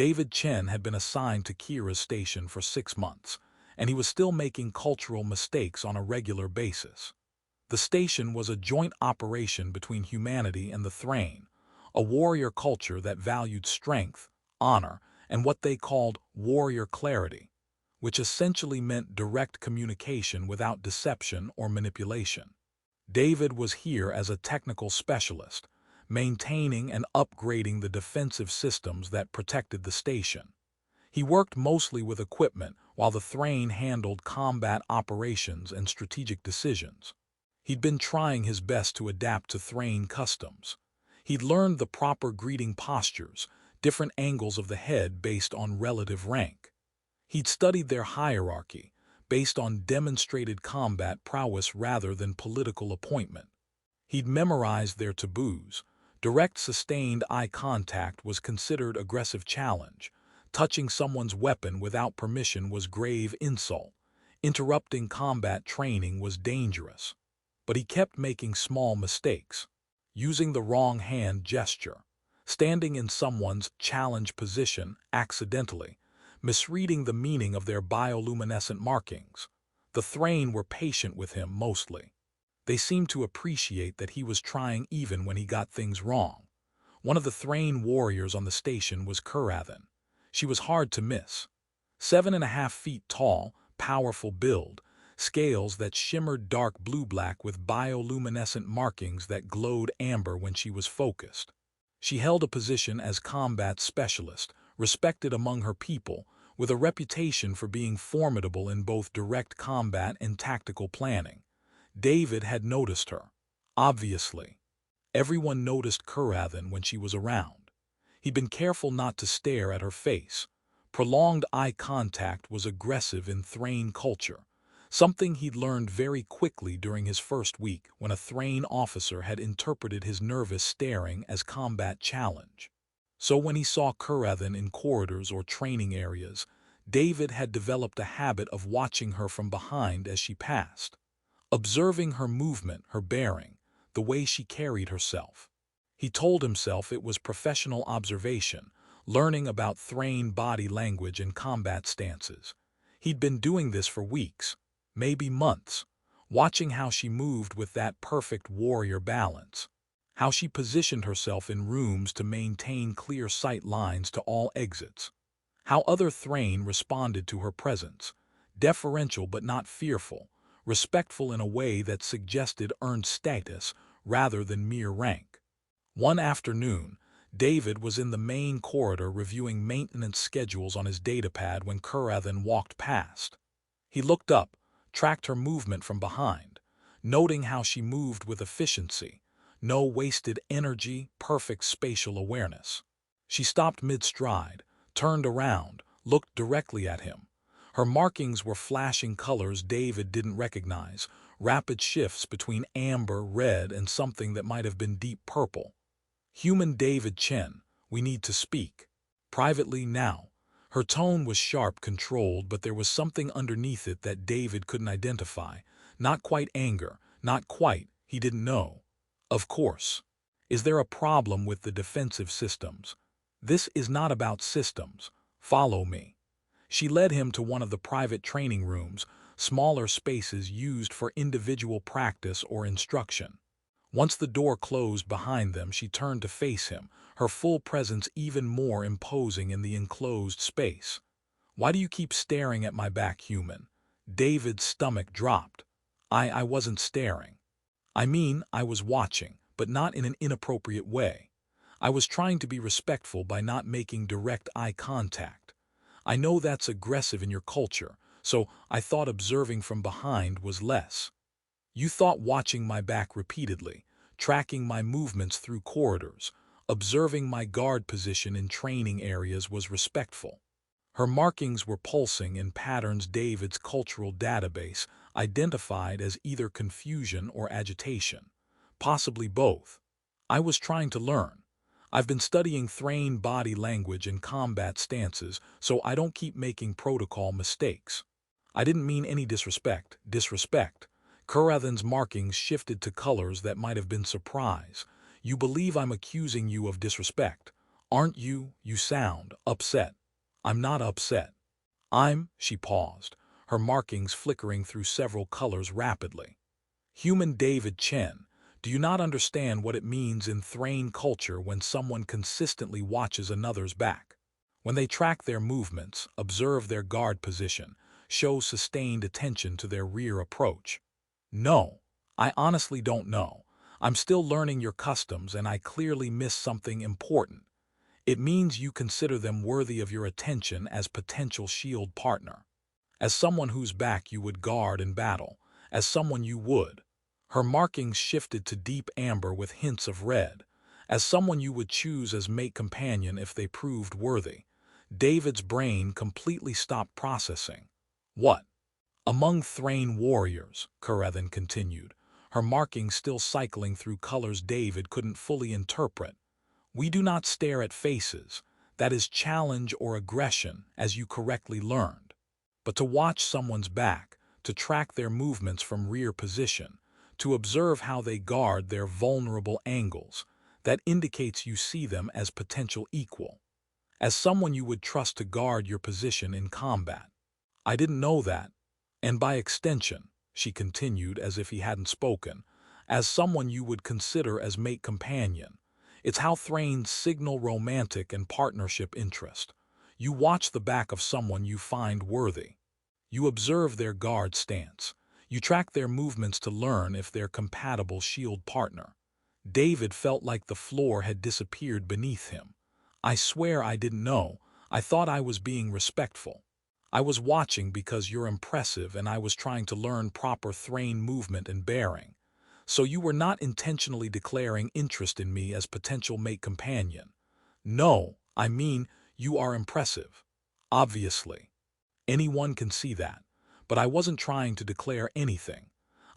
David Chen had been assigned to Kira's station for 6 months, and he was still making cultural mistakes on a regular basis. The station was a joint operation between humanity and the Thrane, a warrior culture that valued strength, honor, and what they called warrior clarity, which essentially meant direct communication without deception or manipulation. David was here as a technical specialist, maintaining and upgrading the defensive systems that protected the station. He worked mostly with equipment while the Thrane handled combat operations and strategic decisions. He'd been trying his best to adapt to Thrane customs. He'd learned the proper greeting postures, different angles of the head based on relative rank. He'd studied their hierarchy, based on demonstrated combat prowess rather than political appointment. He'd memorized their taboos. Direct sustained eye contact was considered aggressive challenge. Touching someone's weapon without permission was grave insult. Interrupting combat training was dangerous. But he kept making small mistakes. Using the wrong hand gesture, standing in someone's challenge position accidentally, misreading the meaning of their bioluminescent markings. The Thrane were patient with him mostly. They seemed to appreciate that he was trying even when he got things wrong. One of the Thrane warriors on the station was Kurathan. She was hard to miss. 7.5 feet tall, powerful build, scales that shimmered dark blue-black with bioluminescent markings that glowed amber when she was focused. She held a position as combat specialist, respected among her people, with a reputation for being formidable in both direct combat and tactical planning. David had noticed her. Obviously. Everyone noticed Kurathan when she was around. He'd been careful not to stare at her face. Prolonged eye contact was aggressive in Thrane culture, something he'd learned very quickly during his first week when a Thrane officer had interpreted his nervous staring as combat challenge. So when he saw Kurathan in corridors or training areas, David had developed a habit of watching her from behind as she passed, observing her movement, her bearing, the way she carried herself. He told himself it was professional observation, learning about Thrane body language and combat stances. He'd been doing this for weeks, maybe months, watching how she moved with that perfect warrior balance, how she positioned herself in rooms to maintain clear sight lines to all exits, how other Thrane responded to her presence, deferential but not fearful, respectful in a way that suggested earned status rather than mere rank. One afternoon, David was in the main corridor reviewing maintenance schedules on his datapad when Kurathan walked past. He looked up, tracked her movement from behind, noting how she moved with efficiency, no wasted energy, perfect spatial awareness. She stopped mid-stride, turned around, looked directly at him. Her markings were flashing colors David didn't recognize, rapid shifts between amber, red, and something that might have been deep purple. "Human David Chen, we need to speak. Privately now." Her tone was sharp, controlled, but there was something underneath it that David couldn't identify. Not quite anger, not quite, he didn't know. "Of course. Is there a problem with the defensive systems? This is not about systems. Follow me." She led him to one of the private training rooms, smaller spaces used for individual practice or instruction. Once the door closed behind them, she turned to face him, her full presence even more imposing in the enclosed space. "Why do you keep staring at my back, human?" David's stomach dropped. I wasn't staring. I mean, I was watching, but not in an inappropriate way. I was trying to be respectful by not making direct eye contact. I know that's aggressive in your culture, so I thought observing from behind was less. You thought watching my back repeatedly, tracking my movements through corridors, observing my guard position in training areas was respectful. Her markings were pulsing in patterns David's cultural database identified as either confusion or agitation, possibly both. I was trying to learn. I've been studying Thrane body language and combat stances, so I don't keep making protocol mistakes. I didn't mean any disrespect. Kurathan's markings shifted to colors that might have been surprise. "You believe I'm accusing you of disrespect? Aren't you? You sound upset. I'm not upset. She paused, her markings flickering through several colors rapidly. Human David Chen, do you not understand what it means in Thrane culture when someone consistently watches another's back? When they track their movements, observe their guard position, show sustained attention to their rear approach. No, I honestly don't know. I'm still learning your customs and I clearly miss something important. It means you consider them worthy of your attention as potential shield partner. As someone whose back you would guard in battle, as someone you would. Her markings shifted to deep amber with hints of red, as someone you would choose as mate companion if they proved worthy. David's brain completely stopped processing. What? Among Thrane warriors, Kurethan continued, her markings still cycling through colors David couldn't fully interpret. We do not stare at faces, that is challenge or aggression, as you correctly learned. But to watch someone's back, to track their movements from rear position, to observe how they guard their vulnerable angles, that indicates you see them as potential equal, as someone you would trust to guard your position in combat. I didn't know that, and by extension, she continued as if he hadn't spoken, as someone you would consider as mate companion. It's how Thranes signal romantic and partnership interest. You watch the back of someone you find worthy. You observe their guard stance. You track their movements to learn if they're compatible shield partner. David felt like the floor had disappeared beneath him. I swear I didn't know. I thought I was being respectful. I was watching because you're impressive and I was trying to learn proper Thrane movement and bearing. So you were not intentionally declaring interest in me as potential mate companion. No, I mean, you are impressive. Obviously. Anyone can see that. But I wasn't trying to declare anything.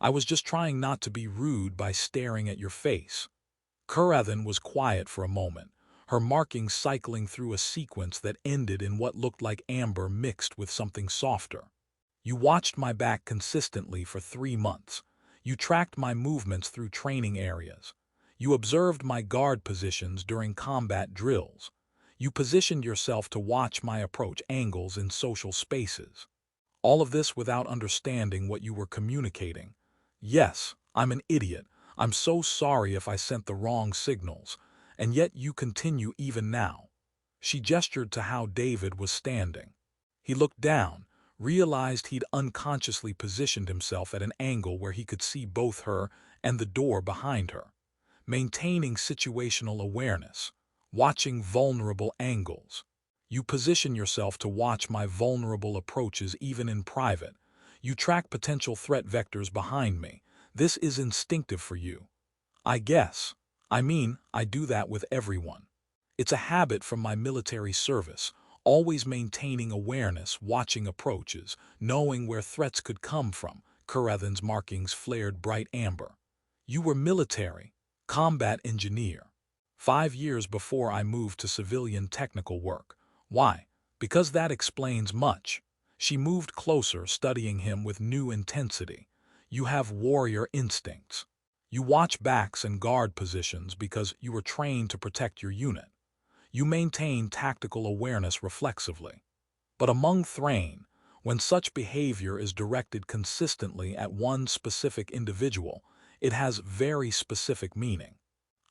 I was just trying not to be rude by staring at your face. Kurethan was quiet for a moment, her markings cycling through a sequence that ended in what looked like amber mixed with something softer. You watched my back consistently for 3 months. You tracked my movements through training areas. You observed my guard positions during combat drills. You positioned yourself to watch my approach angles in social spaces. All of this without understanding what you were communicating. Yes, I'm an idiot. I'm so sorry if I sent the wrong signals. And yet you continue even now. She gestured to how David was standing. He looked down, realized he'd unconsciously positioned himself at an angle where he could see both her and the door behind her. Maintaining situational awareness, watching vulnerable angles. You position yourself to watch my vulnerable approaches even in private. You track potential threat vectors behind me. This is instinctive for you. I guess. I do that with everyone. It's a habit from my military service, always maintaining awareness, watching approaches, knowing where threats could come from. Kurethan's markings flared bright amber. You were military, combat engineer. 5 years before I moved to civilian technical work. Why? Because that explains much. She moved closer, studying him with new intensity. You have warrior instincts. You watch backs and guard positions because you were trained to protect your unit. You maintain tactical awareness reflexively. But among Thrane, when such behavior is directed consistently at one specific individual, it has very specific meaning.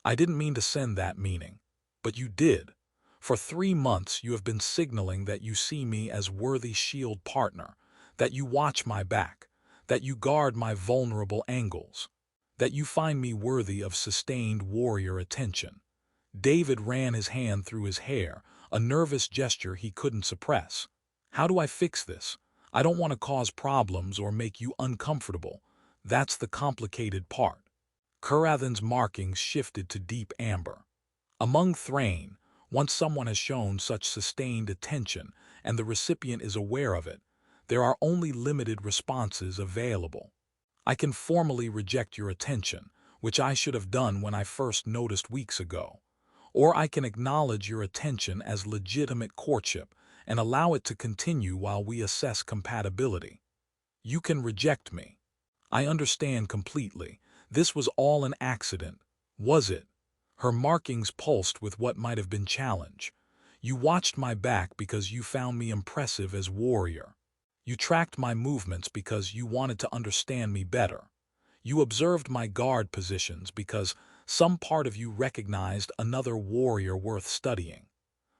I didn't mean to send that meaning, but you did. For 3 months you have been signaling that you see me as worthy shield partner, that you watch my back, that you guard my vulnerable angles, that you find me worthy of sustained warrior attention. David ran his hand through his hair, a nervous gesture he couldn't suppress. How do I fix this? I don't want to cause problems or make you uncomfortable. That's the complicated part. Kurethan's markings shifted to deep amber. Among Thrane, once someone has shown such sustained attention and the recipient is aware of it, there are only limited responses available. I can formally reject your attention, which I should have done when I first noticed weeks ago. Or I can acknowledge your attention as legitimate courtship and allow it to continue while we assess compatibility. You can reject me. I understand completely. This was all an accident, was it? Her markings pulsed with what might have been challenge. You watched my back because you found me impressive as warrior. You tracked my movements because you wanted to understand me better. You observed my guard positions because some part of you recognized another warrior worth studying.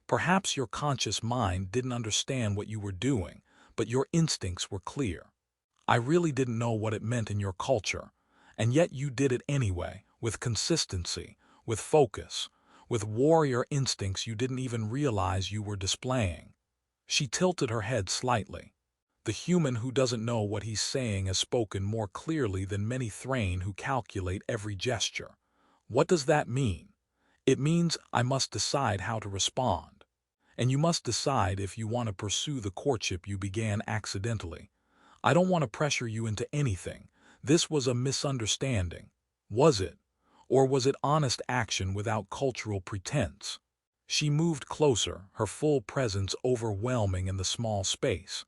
Perhaps your conscious mind didn't understand what you were doing, but your instincts were clear. I really didn't know what it meant in your culture, and yet you did it anyway, with consistency, with focus, with warrior instincts you didn't even realize you were displaying. She tilted her head slightly. The human who doesn't know what he's saying has spoken more clearly than many Thrane who calculate every gesture. What does that mean? It means I must decide how to respond. And you must decide if you want to pursue the courtship you began accidentally. I don't want to pressure you into anything. This was a misunderstanding. Was it? Or was it honest action without cultural pretense? She moved closer, her full presence overwhelming in the small space.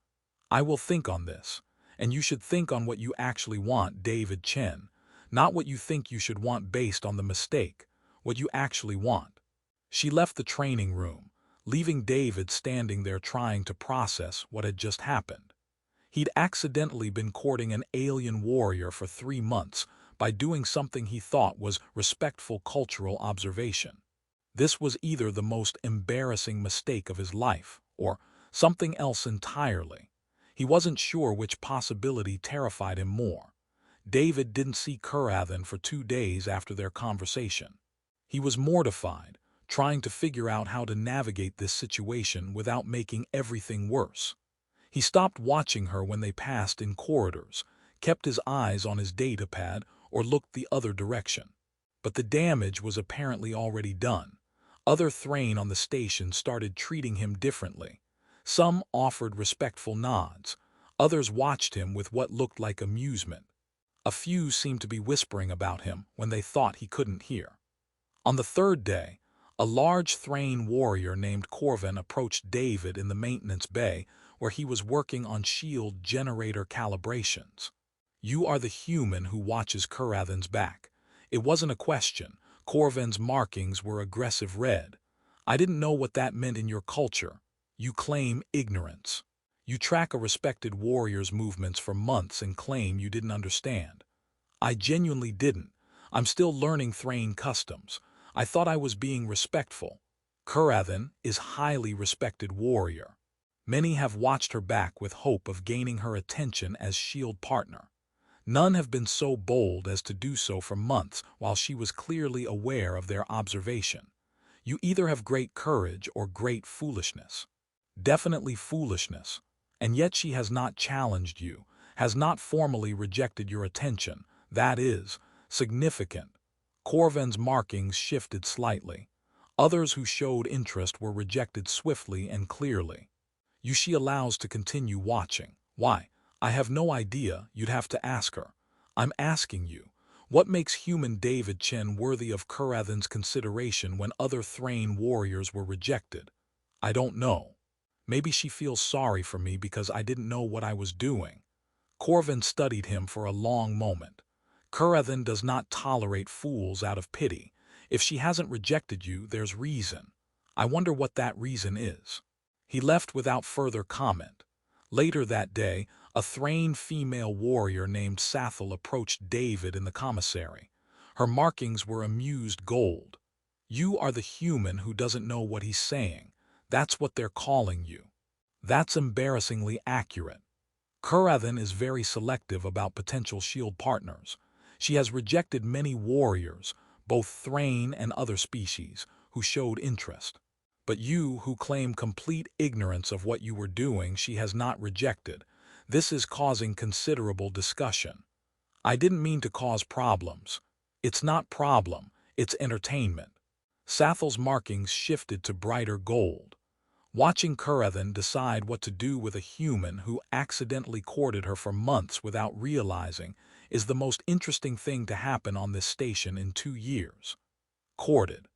I will think on this, and you should think on what you actually want, David Chen, not what you think you should want based on the mistake, what you actually want. She left the training room, leaving David standing there trying to process what had just happened. He'd accidentally been courting an alien warrior for 3 months by doing something he thought was respectful cultural observation. This was either the most embarrassing mistake of his life, or something else entirely. He wasn't sure which possibility terrified him more. David didn't see Kurathan for 2 days after their conversation. He was mortified, trying to figure out how to navigate this situation without making everything worse. He stopped watching her when they passed in corridors, kept his eyes on his datapad, or looked the other direction. But the damage was apparently already done. Other Thrane on the station started treating him differently. Some offered respectful nods. Others watched him with what looked like amusement. A few seemed to be whispering about him when they thought he couldn't hear. On the 3rd day, a large Thrane warrior named Corvin approached David in the maintenance bay where he was working on shield generator calibrations. You are the human who watches Kurathan's back. It wasn't a question. Corvin's markings were aggressive red. I didn't know what that meant in your culture. You claim ignorance. You track a respected warrior's movements for months and claim you didn't understand. I genuinely didn't. I'm still learning Thrane customs. I thought I was being respectful. Kurathan is highly respected warrior. Many have watched her back with hope of gaining her attention as shield partner. None have been so bold as to do so for months while she was clearly aware of their observation. You either have great courage or great foolishness. Definitely foolishness. And yet she has not challenged you, has not formally rejected your attention. That is significant. Corvin's markings shifted slightly. Others who showed interest were rejected swiftly and clearly. She allows to continue watching. Why? I have no idea. You'd have to ask her. I'm asking you. What makes human David Chen worthy of Kurathan's consideration when other Thrane warriors were rejected? I don't know. Maybe she feels sorry for me because I didn't know what I was doing. Corvin studied him for a long moment. Kurathan does not tolerate fools out of pity. If she hasn't rejected you, there's reason. I wonder what that reason is. He left without further comment. Later that day, a Thrane female warrior named Sathal approached David in the commissary. Her markings were amused gold. You are the human who doesn't know what he's saying. That's what they're calling you. That's embarrassingly accurate. Kurathan is very selective about potential shield partners. She has rejected many warriors, both Thrane and other species, who showed interest. But you, who claim complete ignorance of what you were doing, she has not rejected. This is causing considerable discussion. I didn't mean to cause problems. It's not problem, it's entertainment. Sathal's markings shifted to brighter gold. Watching Kurathan decide what to do with a human who accidentally courted her for months without realizing is the most interesting thing to happen on this station in 2 years. Courted.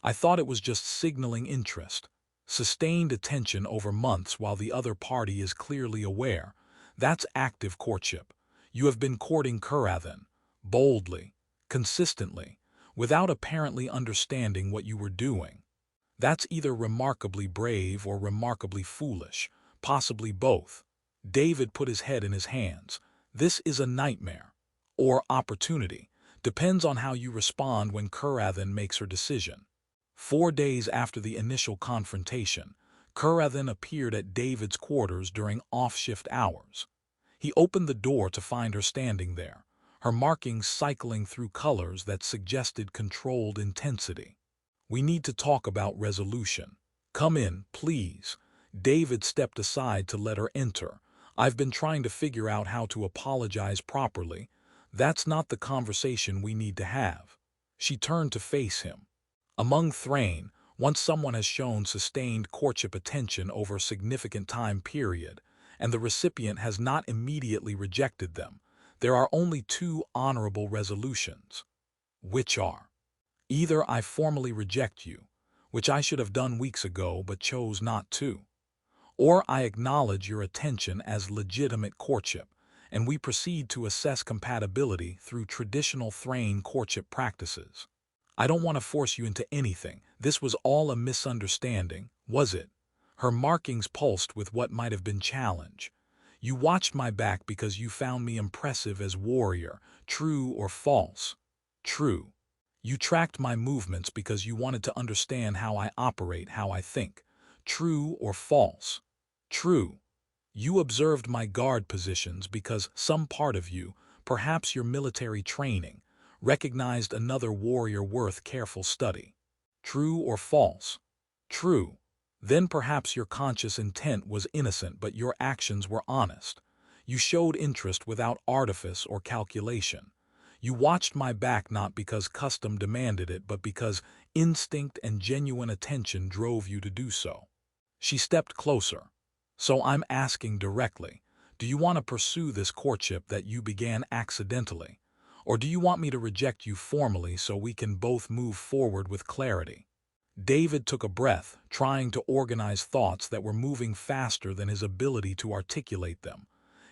I thought it was just signaling interest. Sustained attention over months while the other party is clearly aware. That's active courtship. You have been courting Kurathan. Boldly. Consistently. without apparently understanding what you were doing. That's either remarkably brave or remarkably foolish, possibly both. David put his head in his hands. This is a nightmare. Or opportunity. Depends on how you respond when Kurathan makes her decision. 4 days after the initial confrontation, Kurathan appeared at David's quarters during off-shift hours. He opened the door to find her standing there, her markings cycling through colors that suggested controlled intensity. "We need to talk about resolution. Come in, please." David stepped aside to let her enter. "I've been trying to figure out how to apologize properly. That's not the conversation we need to have." She turned to face him. Among Thrane, once someone has shown sustained courtship attention over a significant time period, and the recipient has not immediately rejected them, there are only two honorable resolutions. Which are: either I formally reject you, which I should have done weeks ago but chose not to, or I acknowledge your attention as legitimate courtship, and we proceed to assess compatibility through traditional Thrane courtship practices. I don't want to force you into anything. This was all a misunderstanding, was it? Her markings pulsed with what might have been challenge. You watched my back because you found me impressive as warrior, true or false? True. You tracked my movements because you wanted to understand how I operate, how I think. True or false? True. You observed my guard positions because some part of you, perhaps your military training, recognized another warrior worth careful study. True or false? True. Then perhaps your conscious intent was innocent but your actions were honest. You showed interest without artifice or calculation. You watched my back not because custom demanded it but because instinct and genuine attention drove you to do so. She stepped closer. So I'm asking directly, do you want to pursue this courtship that you began accidentally? Or do you want me to reject you formally so we can both move forward with clarity? David took a breath, trying to organize thoughts that were moving faster than his ability to articulate them.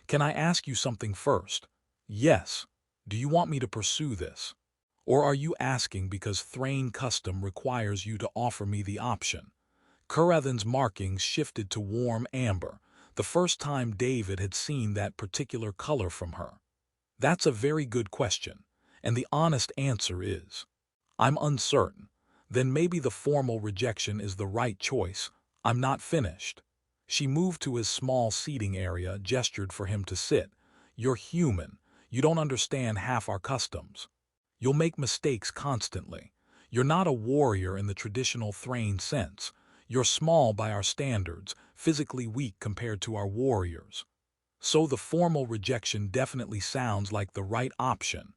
Can I ask you something first? Yes. Do you want me to pursue this? Or are you asking because Thrane custom requires you to offer me the option? Kurathan's markings shifted to warm amber, the first time David had seen that particular color from her. That's a very good question, and the honest answer is, I'm uncertain. Then maybe the formal rejection is the right choice. I'm not finished. She moved to his small seating area, gestured for him to sit. You're human. You don't understand half our customs. You'll make mistakes constantly. You're not a warrior in the traditional Thrane sense. You're small by our standards, physically weak compared to our warriors. So the formal rejection definitely sounds like the right option.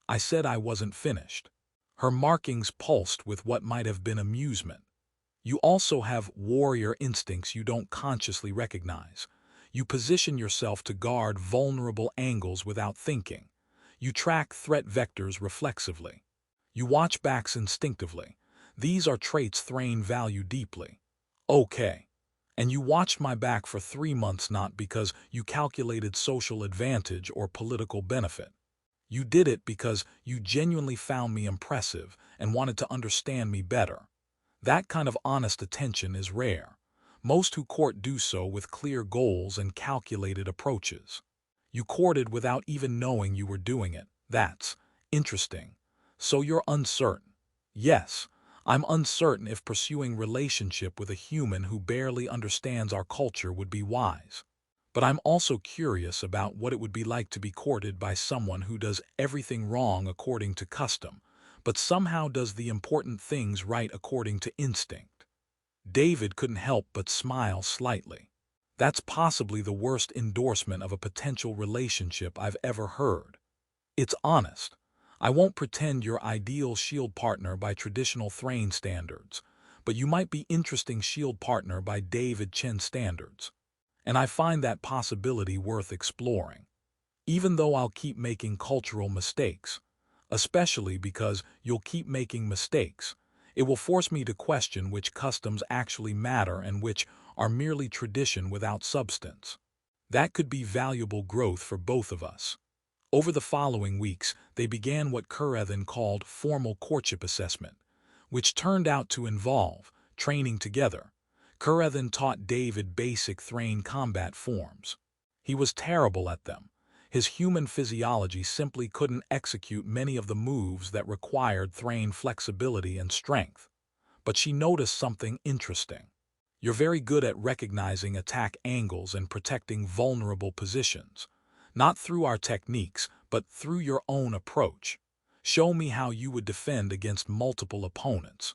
I said I wasn't finished. Her markings pulsed with what might have been amusement. You also have warrior instincts you don't consciously recognize. You position yourself to guard vulnerable angles without thinking. You track threat vectors reflexively. You watch backs instinctively. These are traits Thrane value deeply. Okay. And you watched my back for 3 months not because you calculated social advantage or political benefit. You did it because you genuinely found me impressive and wanted to understand me better. That kind of honest attention is rare. Most who court do so with clear goals and calculated approaches. You courted without even knowing you were doing it. That's interesting. So you're uncertain. Yes, I'm uncertain if pursuing relationship with a human who barely understands our culture would be wise. But I'm also curious about what it would be like to be courted by someone who does everything wrong according to custom, but somehow does the important things right according to instinct. David couldn't help but smile slightly. That's possibly the worst endorsement of a potential relationship I've ever heard. It's honest. I won't pretend you're ideal shield partner by traditional Thrane standards, but you might be interesting shield partner by David Chen standards. And I find that possibility worth exploring, even though I'll keep making cultural mistakes, especially because you'll keep making mistakes. It will force me to question which customs actually matter and which are merely tradition without substance. That could be valuable growth for both of us. Over the following weeks, they began what Kurethan called formal courtship assessment, which turned out to involve training together. Kurethan taught David basic Thrane combat forms. He was terrible at them. His human physiology simply couldn't execute many of the moves that required Thrane flexibility and strength. But she noticed something interesting. You're very good at recognizing attack angles and protecting vulnerable positions. Not through our techniques, but through your own approach. Show me how you would defend against multiple opponents.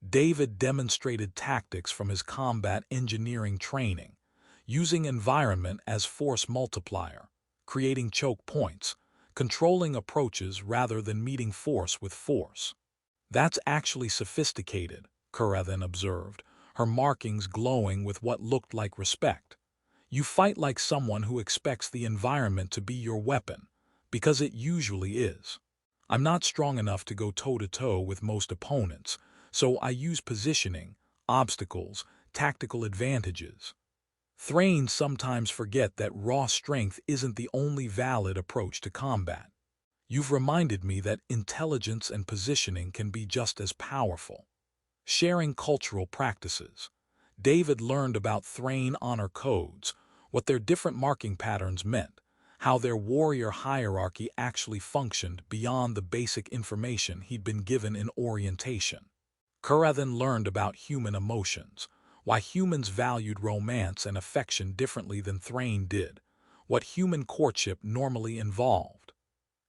David demonstrated tactics from his combat engineering training, using environment as force multiplier, creating choke points, controlling approaches rather than meeting force with force. That's actually sophisticated, Kurethan observed, her markings glowing with what looked like respect. You fight like someone who expects the environment to be your weapon, because it usually is. I'm not strong enough to go toe-to-toe with most opponents, so I use positioning, obstacles, tactical advantages. Thranes sometimes forget that raw strength isn't the only valid approach to combat. You've reminded me that intelligence and positioning can be just as powerful. Sharing cultural practices. David learned about Thrane honor codes, what their different marking patterns meant, how their warrior hierarchy actually functioned beyond the basic information he'd been given in orientation. Kurethan learned about human emotions, why humans valued romance and affection differently than Thrane did, what human courtship normally involved.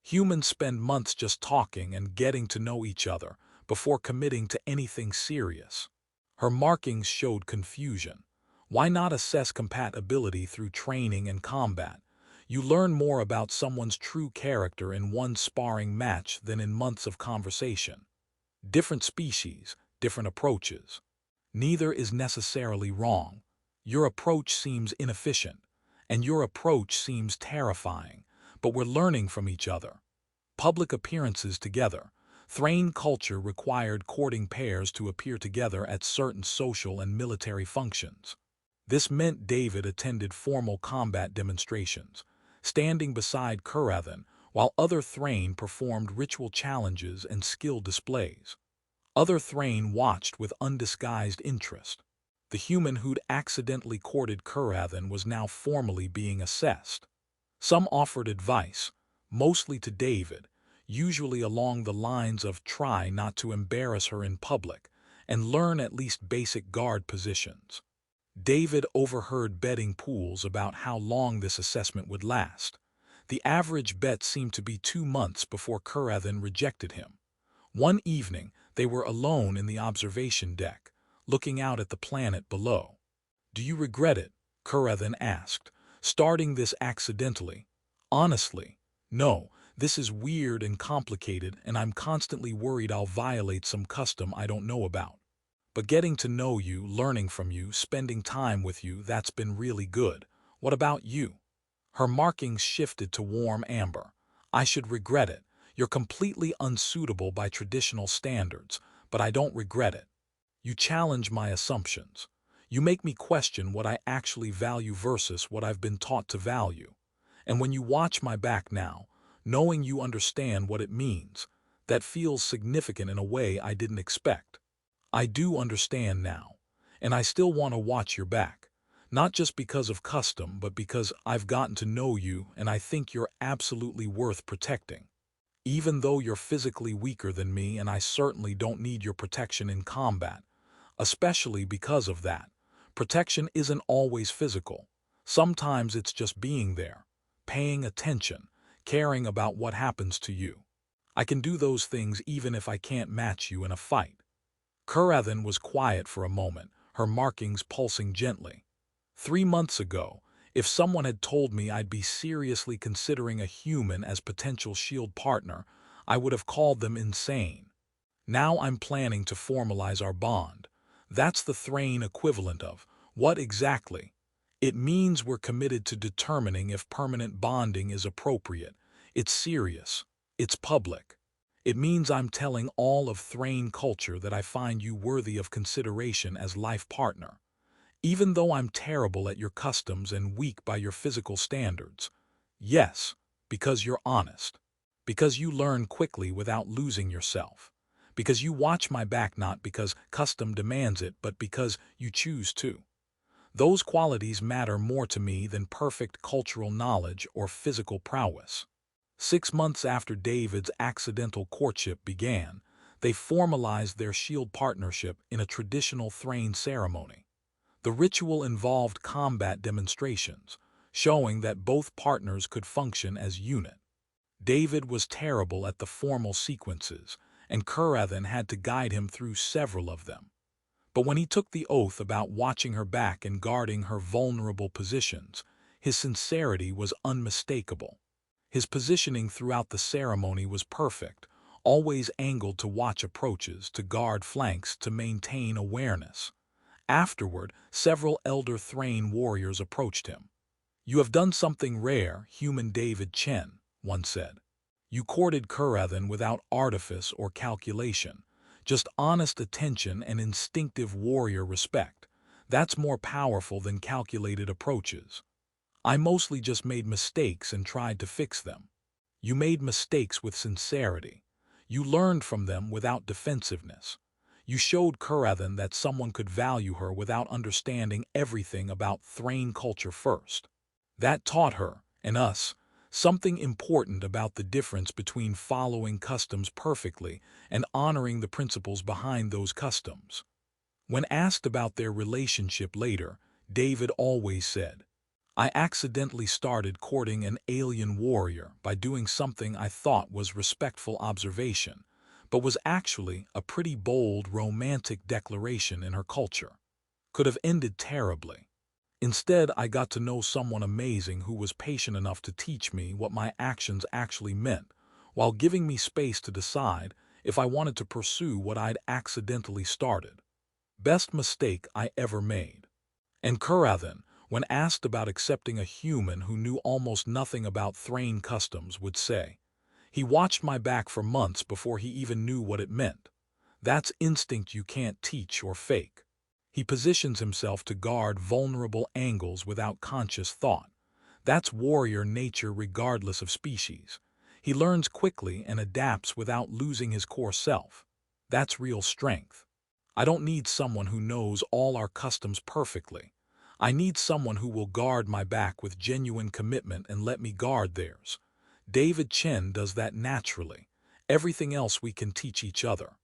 Humans spend months just talking and getting to know each other before committing to anything serious. Her markings showed confusion. Why not assess compatibility through training and combat? You learn more about someone's true character in one sparring match than in months of conversation. Different species, different approaches. Neither is necessarily wrong. Your approach seems inefficient, and your approach seems terrifying, but we're learning from each other. Public appearances together. Thrane culture required courting pairs to appear together at certain social and military functions. This meant David attended formal combat demonstrations, standing beside Kurethan while other Thrane performed ritual challenges and skill displays. Other Thrane watched with undisguised interest. The human who'd accidentally courted Kurethan was now formally being assessed. Some offered advice, mostly to David, usually along the lines of try not to embarrass her in public and learn at least basic guard positions. David overheard betting pools about how long this assessment would last. The average bet seemed to be 2 months before Kurethan rejected him. One evening, they were alone in the observation deck, looking out at the planet below. "Do you regret it?" Kurethan asked, starting this accidentally. "Honestly, no. This is weird and complicated, and I'm constantly worried I'll violate some custom I don't know about. But getting to know you, learning from you, spending time with you, that's been really good. What about you?" Her markings shifted to warm amber. "I should regret it. You're completely unsuitable by traditional standards, but I don't regret it. You challenge my assumptions. You make me question what I actually value versus what I've been taught to value. And when you watch my back now, knowing you understand what it means, that feels significant in a way I didn't expect. I do understand now, and I still want to watch your back, not just because of custom, but because I've gotten to know you and I think you're absolutely worth protecting. Even though you're physically weaker than me, and I certainly don't need your protection in combat, especially because of that. Protection isn't always physical. Sometimes it's just being there, paying attention, caring about what happens to you. I can do those things even if I can't match you in a fight." Kurethan was quiet for a moment, her markings pulsing gently. 3 months ago, if someone had told me I'd be seriously considering a human as potential shield partner, I would have called them insane. Now I'm planning to formalize our bond. That's the Thrane equivalent of what exactly? It means we're committed to determining if permanent bonding is appropriate. It's serious. It's public. It means I'm telling all of Thrane culture that I find you worthy of consideration as life partner. Even though I'm terrible at your customs and weak by your physical standards. Yes, Because you're honest. Because you learn quickly without losing yourself. Because you watch my back not because custom demands it, but because you choose to. Those qualities matter more to me than perfect cultural knowledge or physical prowess. 6 months after David's accidental courtship began, they formalized their shield partnership in a traditional Thrane ceremony. The ritual involved combat demonstrations, showing that both partners could function as unit. David was terrible at the formal sequences, and Curathan had to guide him through several of them. But when he took the oath about watching her back and guarding her vulnerable positions, his sincerity was unmistakable. His positioning throughout the ceremony was perfect, always angled to watch approaches, to guard flanks, to maintain awareness. Afterward, several elder Thrane warriors approached him. "You have done something rare, human David Chen," one said. "You courted Curathan without artifice or calculation, just honest attention and instinctive warrior respect. That's more powerful than calculated approaches. I mostly just made mistakes and tried to fix them. You made mistakes with sincerity. You learned from them without defensiveness. You showed Curathan that someone could value her without understanding everything about Thrane culture first. That taught her, and us, something important about the difference between following customs perfectly and honoring the principles behind those customs." When asked about their relationship later, David always said, "I accidentally started courting an alien warrior by doing something I thought was respectful observation, but was actually a pretty bold romantic declaration in her culture. Could have ended terribly. Instead, I got to know someone amazing who was patient enough to teach me what my actions actually meant, while giving me space to decide if I wanted to pursue what I'd accidentally started. Best mistake I ever made." And Curathan, when asked about accepting a human who knew almost nothing about Thrane customs, would say, "He watched my back for months before he even knew what it meant. That's instinct you can't teach or fake." He positions himself to guard vulnerable angles without conscious thought. That's warrior nature regardless of species. He learns quickly and adapts without losing his core self. That's real strength. I don't need someone who knows all our customs perfectly. I need someone who will guard my back with genuine commitment and let me guard theirs. David Chen does that naturally. Everything else we can teach each other.